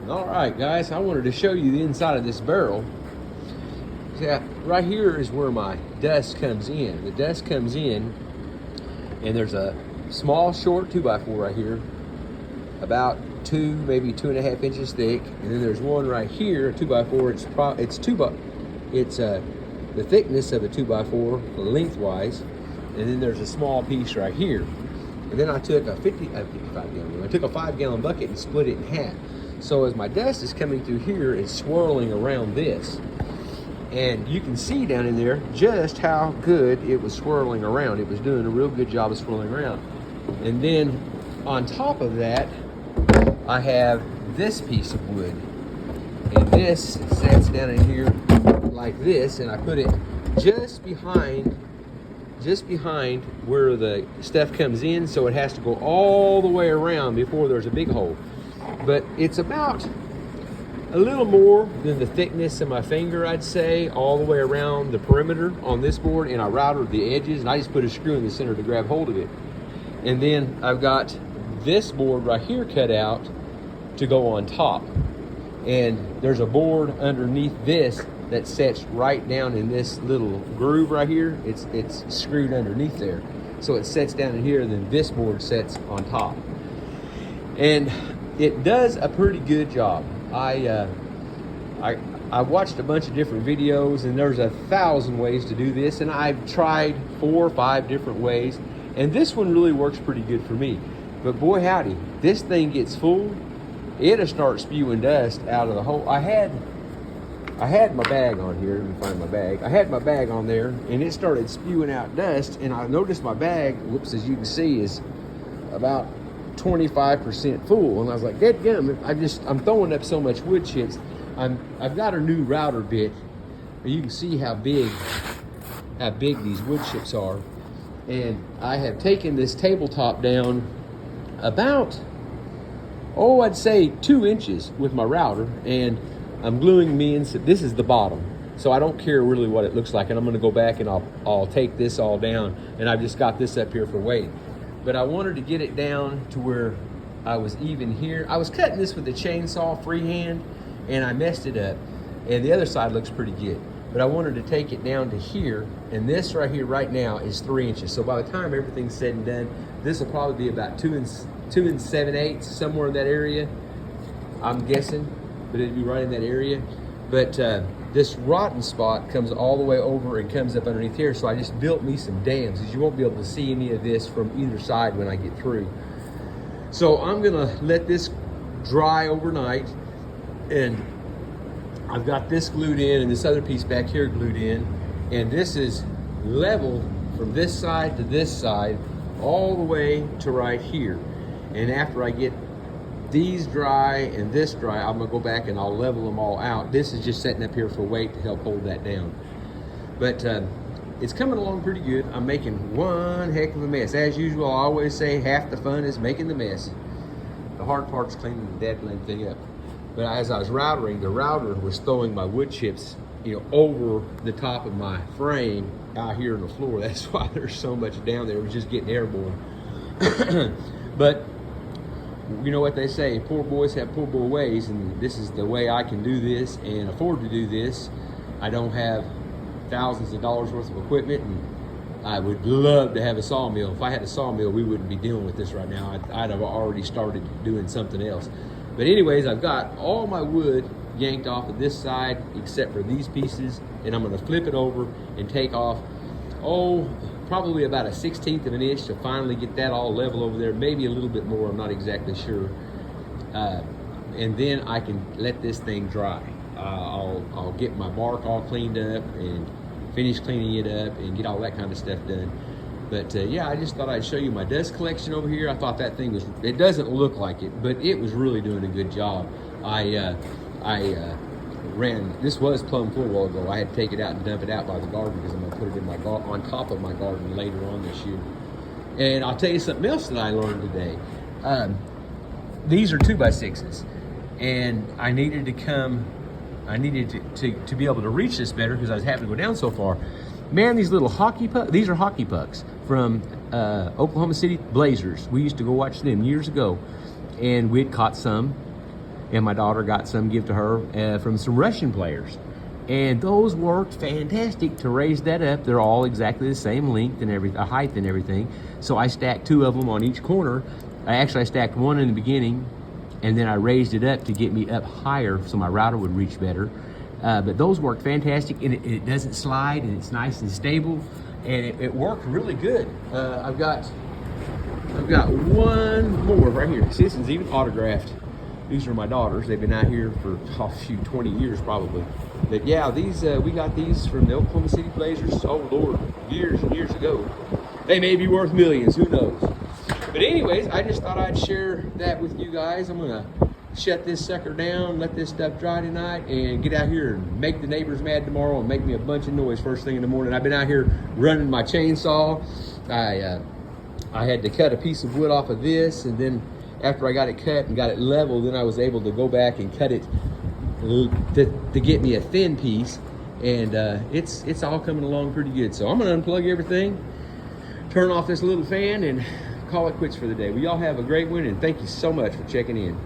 All right, guys, I wanted to show you the inside of this barrel. Yeah, right here is where my dust comes in. The dust comes in, and there's a small, short 2x4 right here, about 2, maybe 2.5 inches thick, and then there's one right here, a 2x4. It's the thickness of a 2x4 lengthwise, and then there's a small piece right here. And then I took a 55-gallon. I took a 5-gallon bucket and split it in half. So as my dust is coming through here, it's swirling around this. And you can see down in there just how good it was swirling around. It was doing a real good job of swirling around. And then on top of that, I have this piece of wood. And this sits down in here like this, and I put it just behind where the stuff comes in, so it has to go all the way around before there's a big hole. But it's about a little more than the thickness of my finger, I'd say, all the way around the perimeter on this board, and I routed the edges, and I just put a screw in the center to grab hold of it. And then I've got this board right here cut out to go on top. And there's a board underneath this that sets right down in this little groove right here. It's screwed underneath there. So it sets down in here, and then this board sets on top. And it does a pretty good job. I watched a bunch of different videos, and there's 1,000 ways to do this, and I've tried 4 or 5 different ways, and this one really works pretty good for me. But boy howdy, this thing gets full, it'll start spewing dust out of the hole. I had my bag on here. Let me find my bag. I had my bag on there, and it started spewing out dust, and I noticed my bag, whoops, as you can see, is about 25% full. And I was like, dadgum, I'm throwing up so much wood chips. I've got a new router bit, and you can see how big these wood chips are. And I have taken this tabletop down about, I'd say 2 inches with my router, and I'm gluing me in. This is the bottom, so I don't care really what it looks like. And I'm going to go back and I'll take this all down, and I've just got this up here for weight. But I wanted to get it down to where I was even here. I was cutting this with a chainsaw freehand, and I messed it up. And the other side looks pretty good. But I wanted to take it down to here, and this right here right now is 3 inches. So by the time everything's said and done, this will probably be about 2 7/8, somewhere in that area, I'm guessing. But it'd be right in that area. But this rotten spot comes all the way over and comes up underneath here, so I just built me some dams, because you won't be able to see any of this from either side when I get through. So I'm gonna let this dry overnight, and I've got this glued in and this other piece back here glued in, and this is level from this side to this side all the way to right here. And after I get these dry and this dry, I'm gonna go back and I'll level them all out. This is just setting up here for weight to help hold that down. But it's coming along pretty good. I'm making one heck of a mess. As usual, I always say half the fun is making the mess. The hard part's cleaning the dead thing up. But as I was routering, the router was throwing my wood chips, over the top of my frame out here on the floor. That's why there's so much down there. It was just getting airborne. But you know what they say, poor boys have poor boy ways, and this is the way I can do this and afford to do this. I don't have thousands of dollars worth of equipment, and I would love to have a sawmill. If I had a sawmill, we wouldn't be dealing with this right now. I'd have already started doing something else. But anyways, I've got all my wood yanked off of this side except for these pieces, and I'm gonna flip it over and take off, probably about 1/16 of an inch to finally get that all level over there, maybe a little bit more, I'm not exactly sure. And then I can let this thing dry. I'll get my bark all cleaned up and finish cleaning it up and get all that kind of stuff done. But yeah, I just thought I'd show you my dust collection over here. I thought that thing it doesn't look like it, but it was really doing a good job. This was plumb full a while ago. I had to take it out and dump it out by the garden, because I'm gonna put it in on top of my garden later on this year. And I'll tell you something else that I learned today. These are 2x6s, and I needed to be able to reach this better, because I was having to go down so far. Man, these little these are hockey pucks from Oklahoma City Blazers. We used to go watch them years ago, and we had caught some and my daughter got some give to her from some Russian players. And those worked fantastic to raise that up. They're all exactly the same length and everything, height and everything. So I stacked 2 of them on each corner. I stacked one in the beginning, and then I raised it up to get me up higher so my router would reach better. But those worked fantastic, and it doesn't slide, and it's nice and stable, and it worked really good. I've got one more right here. See, this is even autographed. These are my daughters. They've been out here for 20 years probably. But yeah, these we got these from the Oklahoma City Blazers. Oh Lord, years and years ago. They may be worth millions, who knows? But anyways, I just thought I'd share that with you guys. I'm gonna shut this sucker down, let this stuff dry tonight, and get out here and make the neighbors mad tomorrow and make me a bunch of noise first thing in the morning. I've been out here running my chainsaw. I had to cut a piece of wood off of this, and then after I got it cut and got it level, then I was able to go back and cut it to get me a thin piece, and it's all coming along pretty good. So I'm gonna unplug everything, turn off this little fan, and call it quits for the day. Well, y'all have a great one, and thank you so much for checking in.